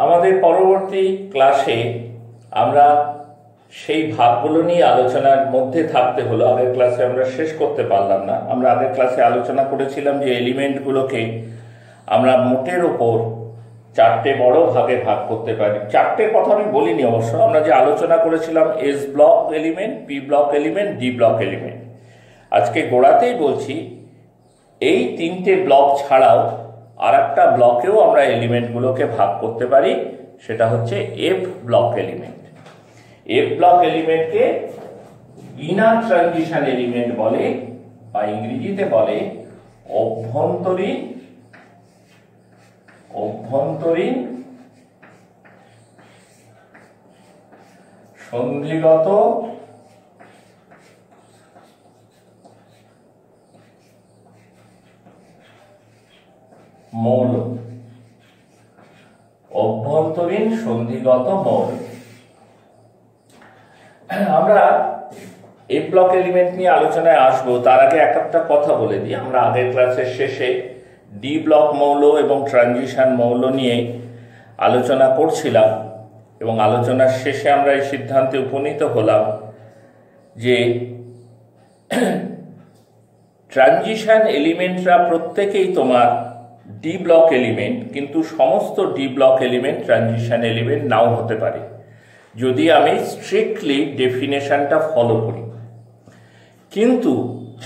আমাদের পরবর্তী ক্লাসে আমরা সেই ভাগগুলো নিয়ে আলোচনার মধ্যে থাকতে হলো। আগের ক্লাসে আমরা শেষ করতে পারলাম না। আমরা আগের ক্লাসে আলোচনা করেছিলাম যে এলিমেন্টগুলোকে আমরা মোটের ওপর চারটে বড় ভাগে ভাগ করতে পারি। চারটের কথা আমি বলিনি অবশ্য, আমরা যে আলোচনা করেছিলাম S block element, P block element, D block element. আজকে গোড়াতেই বলছি এই তিনটে ব্লক ছাড়াও আর একটা ব্লকেও আমরা এলিমেন্টগুলোকে ভাগ করতে পারি, সেটা হচ্ছে F block element. F block এলিমেন্টকে ইনার ট্রানজিশন এলিমেন্ট বলে, বা ইংরেজিতে বলে অভ্যন্তরীণ সন্ধিগত মৌল। অভ্যন্তরীণ সন্ধিগত মৌল। আমরা এফ ব্লক এলিমেন্ট নিয়ে আলোচনায় আসবো, তার আগে একটা কথা বলে দিই। আমরা আগের ক্লাসের শেষে ডি ব্লক মৌল এবং ট্রানজিশন মৌল নিয়ে আলোচনা করছিলাম, এবং আলোচনার শেষে আমরা এই সিদ্ধান্তে উপনীত হলাম যে ট্রানজিশন এলিমেন্টরা প্রত্যেকেই তোমার ডি ব্লক এলিমেন্ট, কিন্তু সমস্ত D block element transition element নাও হতে পারে যদি আমি স্ট্রিক্টলি ডেফিনেশনটা ফলো করি। কিন্তু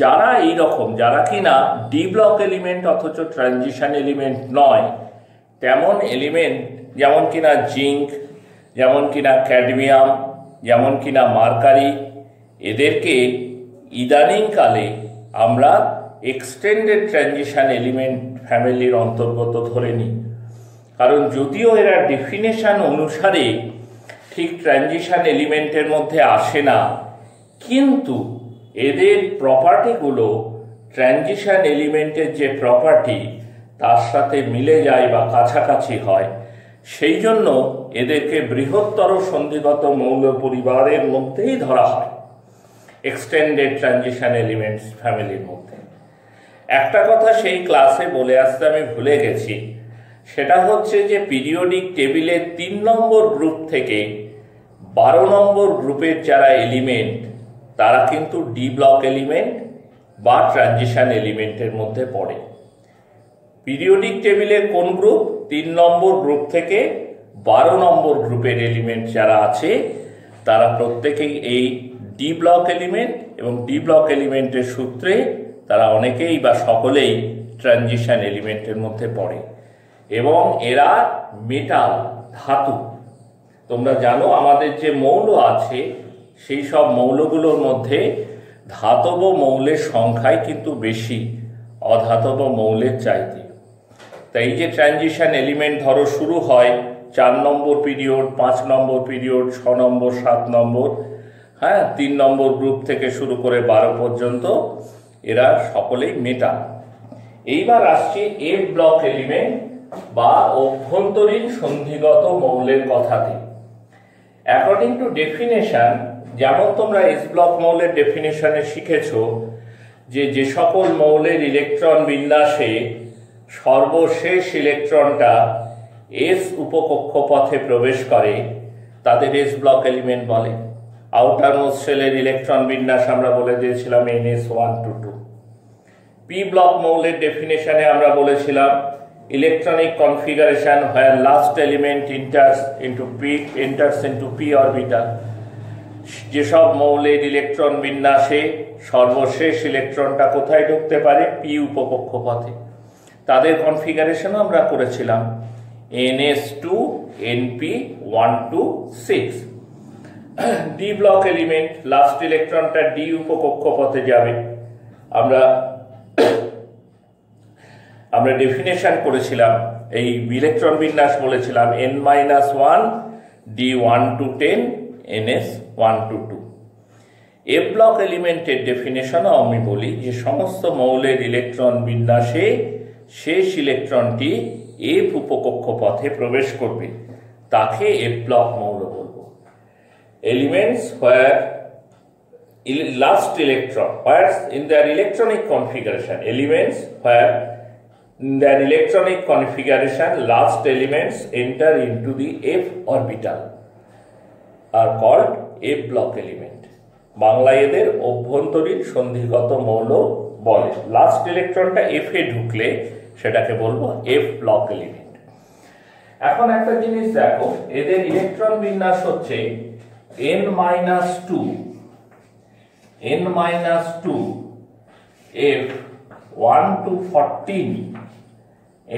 যারা এইরকম, যারা কিনা ডি ব্লক এলিমেন্ট অথচ ট্রানজিশন এলিমেন্ট নয়, তেমন এলিমেন্ট যেমন কিনা জিঙ্ক, যেমন কিনা ক্যাডমিয়াম, যেমন কিনা মার্কারি, এদেরকে ইদানিংকালে আমরা এক্সটেন্ডেড ট্রানজিশন এলিমেন্ট ফ্যামিলির অন্তর্গত ধরে নিই। কারণ যদিও এরা ডেফিনেশন অনুসারে ঠিক ট্রানজিশন এলিমেন্টের মধ্যে আসে না, কিন্তু এদের প্রপার্টিগুলো ট্রানজিশন এলিমেন্টের যে প্রপার্টি তার সাথে মিলে যায় বা কাছাকাছি হয়, সেই জন্য এদেরকে বৃহত্তর সন্ধিগত মৌল পরিবারের মধ্যেই ধরা হয়, এক্সটেন্ডেড ট্রানজিশন এলিমেন্টস ফ্যামিলির মধ্যে। একটা কথা সেই ক্লাসে বলে আসতে আমি ভুলে গেছি, সেটা হচ্ছে যে পিরিয়ডিক টেবিলের 3 নম্বর গ্রুপ থেকে 12 নম্বর গ্রুপের যারা এলিমেন্ট তারা কিন্তু ডি ব্লক এলিমেন্ট বা ট্রানজিশন এলিমেন্টের মধ্যে পড়ে। পিরিয়ডিক টেবিলের কোন গ্রুপ? 3 নম্বর গ্রুপ থেকে 12 নম্বর গ্রুপের এলিমেন্ট যারা আছে তারা প্রত্যেকেই এই ডি ব্লক এলিমেন্ট, এবং ডি ব্লক এলিমেন্টের সূত্রে তারা অনেকেই বা সকলেই ট্রানজিশন এলিমেন্টের মধ্যে পড়ে। এবং এরা মেটাল, ধাতু। তোমরা জানো আমাদের যে মৌল আছে সেই সব মৌলগুলোর মধ্যে ধাতব মৌলের সংখ্যাই কিন্তু বেশি অধাতব মৌলের চাইতে। তাই যে ট্রানজিশন এলিমেন্ট ধরো শুরু হয় 4 নম্বর পিরিয়ড, 5 নম্বর পিরিয়ড, 6 নম্বর, 7 নম্বর, 3 নম্বর গ্রুপ থেকে শুরু করে 12 পর্যন্ত, এরা সকলেই মেটাল। এইবার আসছে এফ ব্লক এলিমেন্ট বা অভ্যন্তরীণ সন্ধিগত মৌলের কথাতে। অ্যাকর্ডিং টু ডেফিনেশন, যেমন তোমরা এস ব্লক মৌলের ডেফিনেশনে শিখেছো যে সকল মৌলের ইলেকট্রন বিন্যাসে সর্বশেষ ইলেকট্রনটা এস উপকক্ষপথে প্রবেশ করে তাদের এস ব্লক এলিমেন্ট বলে। আউটার মোস্ট শেলের ইলেকট্রন বিন্যাস আমরা বলে দিয়েছিলাম NS1 to 2। পি ব্লক মৌলের ডেফিনেশনে আমরা বলেছিলাম electronic configuration where last element enters into p orbital। যেসব মৌলের ইলেকট্রন বিন্যাসে সর্বশেষ ইলেকট্রনটা কোথায় ঢুকতে পারে? পি উপকক্ষপথে। তাদের কনফিগারেশন আমরা করেছিলাম NS2 NP1 to 6। D block element, last ইলেকট্রনটা ডি উপকক্ষপথে যাবে। আমরা ডেফিনেশন করেছিলাম, এই ইলেকট্রন বিন্যাস বলেছিলাম n-1 D1 to 10 NS1 to 2। F block এলিমেন্টের ডেফিনেশনও আমি বলি যে সমস্ত মৌলের ইলেকট্রন বিন্যাসে শেষ ইলেকট্রনটি এফ উপকক্ষপথে প্রবেশ করবে, তাকে এফ ব্লক মৌল বলবো। Elements where last electron, where in their electronic configuration, elements where their electronic configuration, last elements enter into the f orbital are called f block element. বাংলায় এদের অভ্যন্তরীণ সন্ধিগত মৌল বলে। লাস্ট ইলেকট্রনটা এফ এ ঢুকলে সেটাকে বলবো এফ ব্লক এলিমেন্ট। এখন একটা জিনিস দেখো, এদের ইলেকট্রন বিন্যাস হচ্ছে n-2 f 1 to 14,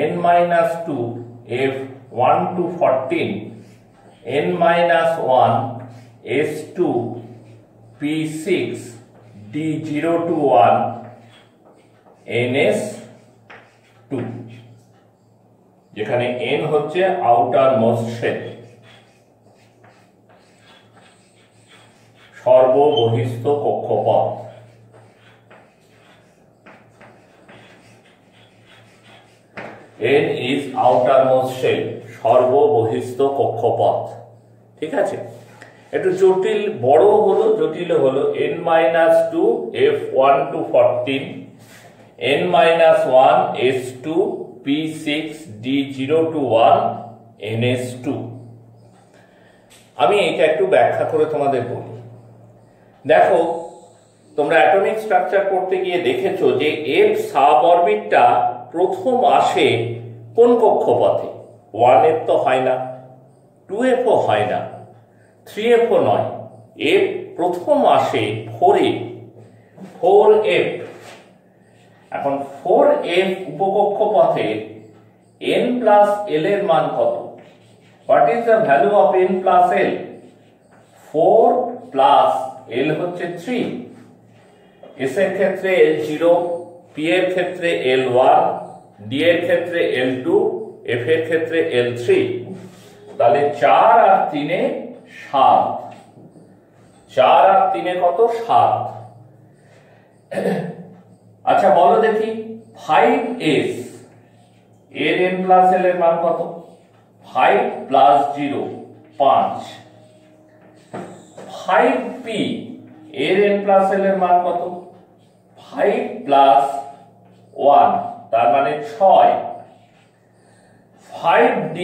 n-2 f 1 to 14, n-1 s2 p6 d0 to 1 ns2, যেখানে n হচ্ছে আউটার মোস্ট শেল, সর্ববহিস্থ কক্ষপথ। n is outermost shell, সর্ববহিস্থ কক্ষপথ। ঠিক আছে, একটু জটিল, বড় হলো জটিল হলো n-2 f1 to 14, n-1 s2 p6 d0 to 1 ns2। আমি এটা একটু ব্যাখ্যা করে তোমাদের বলি। দেখো, তোমরা অ্যাটমিক স্ট্রাকচার পড়তে গিয়ে দেখেছো যে এফ সাব অরবিটটা প্রথম আসে কোন কক্ষপথে? 1f তো হয় না, 2f ও হয় না, 3f ও নয়, এফ প্রথম আসে 4f। এখন 4f উপকক্ষপথে n প্লাস l এর মান কত? What is the value of n plus l? 4 plus l হচ্ছে 3, s এর ক্ষেত্রে l0, p এর ক্ষেত্রে l1, d এর ক্ষেত্রে l2, f এর ক্ষেত্রে l3। তাহলে 4 আর 3 এ 7, 4 আর 3 এ কত? 7। আচ্ছা বলো দেখি, 5s এর n প্লাস l এর মান কত? 5 প্লাস 0 5। 5p এর n প্লাস l এর মান কত? 5 প্লাস 1, তার মানে 6। 5d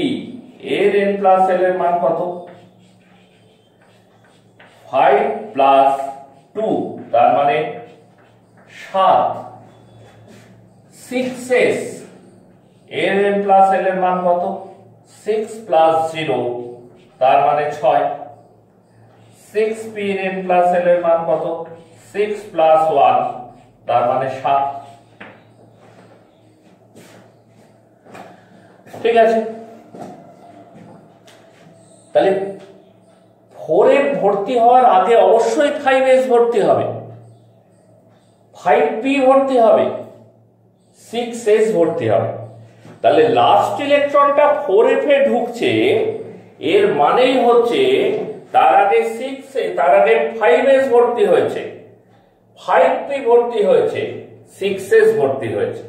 এর n প্লাস l এর মান কত? 5 প্লাস 2, তার মানে 7। 6s এর n প্লাস l এর মান কত? 6 প্লাস 0, তার মানে 6। 6p এর n প্লাস l এর মান কত? 6 প্লাস 1, তার মানে 7। ঠিক আছে, তাহলে 4f ভর্তি হওয়ার আগে অবশ্যই 5s ভর্তি হবে, 5p ভর্তি হবে, 6s ভর্তি হবে। তাহলে লাস্ট ইলেকট্রনটা 4f এ ঢুকছে, এর মানেই হচ্ছে তার আগে 5s ভর্তি হয়েছে, 5p ভর্তি হয়েছে, 6s ভর্তি হয়েছে।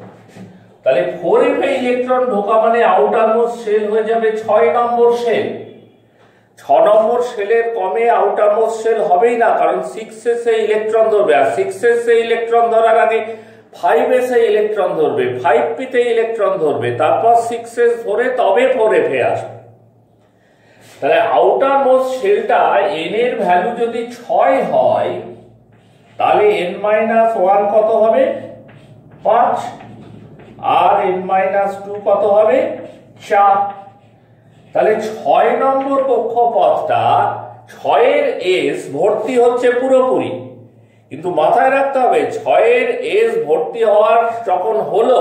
তাহলে 4f এ ইলেকট্রন ঢোকা মানে আউটার মোস্ট শেল হয়ে যাবে 6 নম্বর শেল। 6 নম্বর শেলের কমে আউটার মোস্ট শেল হবেই না, কারণ 6s এ ইলেকট্রন ধরবে, আর 6s এ ইলেকট্রন ধরার আগে 5s এ ইলেকট্রন ধরবে, 5p তে ইলেকট্রন ধরবে, তারপর 6s ধরে তবে 4f এ আসবে। তাহলে আউটার মোস্ট শেলটা n এর ভ্যালু যদি 6 হয়, তাহলে n-1 কত হবে? 5, আর n-2 কত হবে? 4। তাহলে 6 নম্বর কক্ষপথটা 6 এর s ভর্তি হচ্ছে পুরোপুরি, কিন্তু মাথায় রাখতে হবে 6 এর s ভর্তি হওয়ার যখন হলো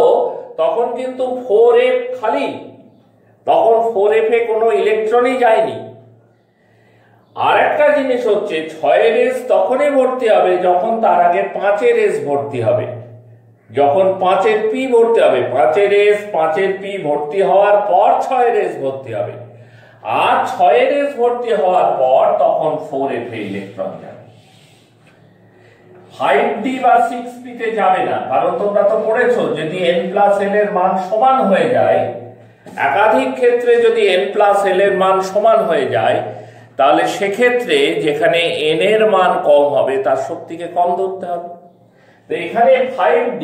তখন কিন্তু 4f খালি, তখন 4f এ কোনো ইলেকট্রনই যায়নি। আর একটা জিনিস হচ্ছে 6 এর s তখনই ভর্তি হবে যখন তার আগে 5 এর s ভর্তি হবে, যখন 5 এর p ভর্তি হবে, 5 এর s 5 এর p ভর্তি হওয়ার পর 6 এর s ভর্তি হবে, আর 6 এর s ভর্তি হওয়ার পর তখন 4f এ ইলেকট্রন যাবে। 5d বা 6p তে যাবে না, কারণ তোমরা তো পড়েছো যদি n প্লাস l এর মান সমান হয়ে যায়, একাধিক ক্ষেত্রে যদি n প্লাস l এর মান সমান হয়ে যায়, তাহলে সেক্ষেত্রে যেখানে n এর মান কম হবে তার শক্তিকে কম ধরতে হবে। তো এখানে 5d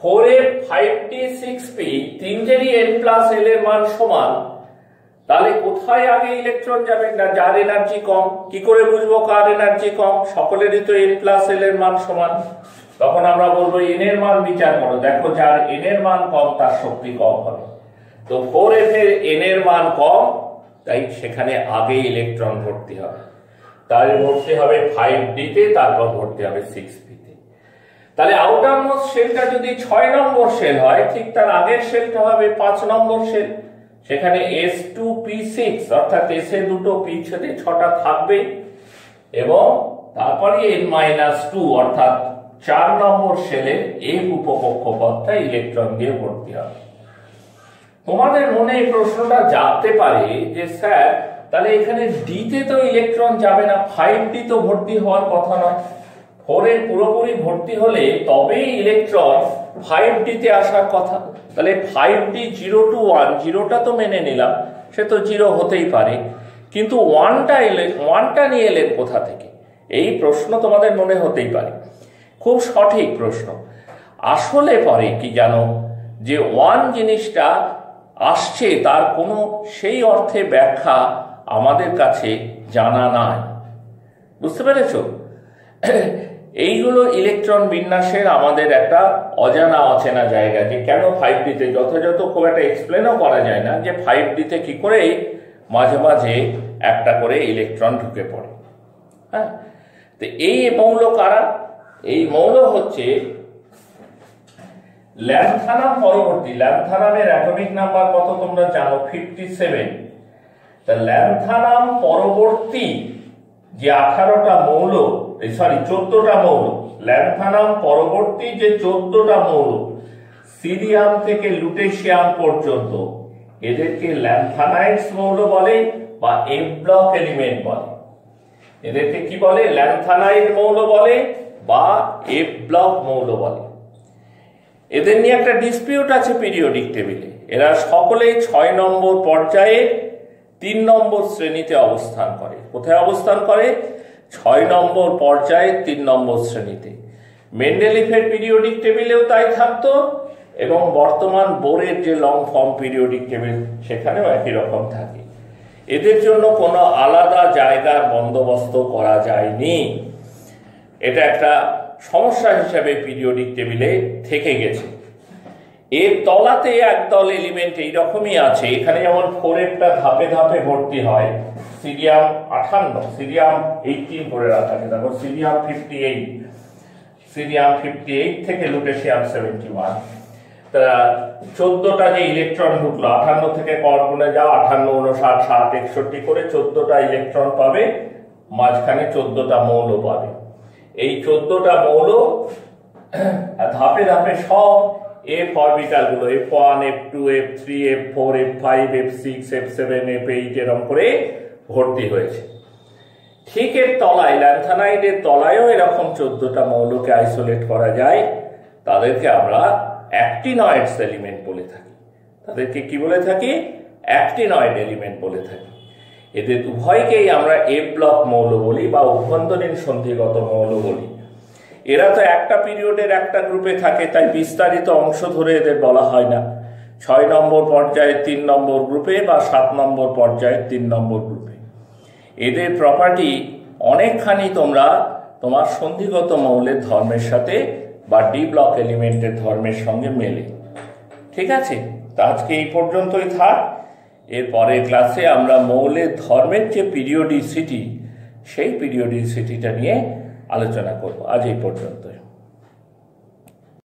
4f 5d 6p তিনটেরই n plus l এর মান সমান, তাহলে কোথায় আগে ইলেকট্রন যাবে? না যার এনার্জি কম। কি করে বুঝবো কার এনার্জি কম? সকলেরই তো n প্লাস l এর মান সমান, তখন আমরা বলবো n এর মান বিচার করো, দেখো যার n এর মান কম তার শক্তি কম হবে। তো 4f এর n এর মান কম, তাই সেখানে আগে ইলেকট্রন ভর্তি হবে। তাহলে ভর্তি হবে 5d তে, তারপর ভর্তি হবে 6p তে। তাহলে আউটার মোস্ট শেলটা যদি 6 নম্বর শেল হয়, ঠিক তার আগের শেলটা হবে 5 নম্বর শেল। সেখানে s2p6 অর্থাৎ s এ দুটো p ছেদে 6টা থাকবে, এবং তারপরে n-2 অর্থাৎ 4 নম্বর শেলের f উপকক্ষপথটা ইলেকট্রন দিয়ে ভর্তি হবে। তোমাদের মনে এই প্রশ্নটা জাগতে পারে যে স্যার তাহলে এখানে ডি তে তো ইলেকট্রন যাবে না, 5d তো ভর্তি হওয়ার কথা নয়। 4 এর পুরোপুরি ভর্তি হলে তবেই ইলেকট্রন 5d তে আসার কথা। তাহলে 5d 0 to 1, 0টা তো মেনে নিলাম, সে তো 0 হতেই পারে, কিন্তু 1টা নিয়ে এলেন কোথা থেকে? এই প্রশ্ন তোমাদের মনে হতেই পারে। খুব সঠিক প্রশ্ন। আসলে পরে কি জানো, যে 1 জিনিসটা আসছে তার কোনো সেই অর্থে ব্যাখ্যা আমাদের কাছে জানা নাই। বুঝতে পেরেছ? এইগুলো ইলেকট্রন বিন্যাসের আমাদের একটা অজানা অচেনা জায়গা, যে কেন 5d তে যথাযথ খুব একটা এক্সপ্লেনও করা যায় না, যে 5d তে কি করে মাঝে মাঝে একটা করে ইলেকট্রন ঢুকে পড়ে। হ্যাঁ, তো এই মৌল কারা? এই মৌল হচ্ছে ল্যান্থানাম পরবর্তী। ল্যান্থানামের অ্যাটমিক নাম্বার কত তোমরা জানো? 57। তা ল্যান্থানাম পরবর্তী যে 18টা মৌল, সরি 14টা মৌল, ল্যান্থানাম পরবর্তী যে 14টা মৌল সিরিয়াম থেকে লুটেশিয়াম পর্যন্ত, এদেরকে ল্যান্থানাইডস মৌল বলে বা এফ ব্লক এলিমেন্ট বলে। এদেরকে কি বলে? ল্যান্থানাইড মৌল বলে বা এফ ব্লক মৌল বলে। এদের নিয়ে একটা ডিসপিউট আছে পিরিয়ডিক টেবিলে। এরা সকলেই 6 নম্বর পর্যায়ে 3 নম্বর শ্রেণীতে অবস্থান করে। কোথায় অবস্থান করে? 6 নম্বর পর্যায়ে 3 নম্বর শ্রেণীতে। মেন্ডেলিফের পিরিয়ডিক টেবিলেও তাই থাকতো, এবং বর্তমান বোরের যে লং ফর্ম পিরিয়ডিক টেবিল সেখানেও একই রকম থাকে। এদের জন্য কোনো আলাদা জায়গার বন্দোবস্ত করা যায়নি। এটা একটা সমস্যা হিসাবে পিরিয়ডিক টেবিলে থেকে গেছে। এর তলাতে একদল এলিমেন্ট এইরকমই আছে। এখানে যেমন 4fটা ধাপে ধাপে ভর্তি হয়, সিরিয়াম 58, সিরিয়াম 18 করে রাখা আছে, দেখো সিরিয়াম 58, সিরিয়াম 58 থেকে লুটেশিয়াম 71। তা 14টা যে ইলেকট্রন ঢুকলো, 58 থেকে কর্বনে যাও, 58, 59, 60, 61 করে 14টা ইলেকট্রন পাবে, মাঝখানে 14টা মৌল পাবে। এই 14টা মৌল ধাপে ধাপে সব f অরবিটাল গুলো f1, f2, f3, f4, f5, f6, f7, f8 এরকম করে ভর্তি হয়েছে। ঠিক এর তলায়, ল্যান্থানাইডের তলায়ও এরকম 14টা মৌলকে আইসোলেট করা যায়। তাদেরকে আমরা অ্যাক্টিনয়েডস এলিমেন্ট বলে থাকি। তাদেরকে কি বলে থাকি? অ্যাক্টিনয়েড এলিমেন্ট বলে থাকি। এদের উভয়কেই আমরা এফ ব্লক মৌল বলি বা অভ্যন্তরীণ সন্ধিগত মৌল বলি। এরা তো একটা পিরিয়ডের একটা গ্রুপে থাকে, তাই বিস্তারিত অংশ ধরে এদের বলা হয় না। 6 নম্বর পর্যায়ে 3 নম্বর গ্রুপে বা 7 নম্বর পর্যায়ে 3 নম্বর গ্রুপে। এদের প্রপার্টি অনেকখানি তোমার সন্ধিগত মৌলের ধর্মের সাথে বা ডি ব্লক এলিমেন্টের ধর্মের সঙ্গে মেলে। ঠিক আছে, তা আজকে এই পর্যন্তই থাক। এর পরের ক্লাসে আমরা মৌলের ধর্মের যে পিরিয়ডিসিটি, সেই পিরিয়ডিসিটিটা নিয়ে আলোচনা করব। আজ এই পর্যন্তই।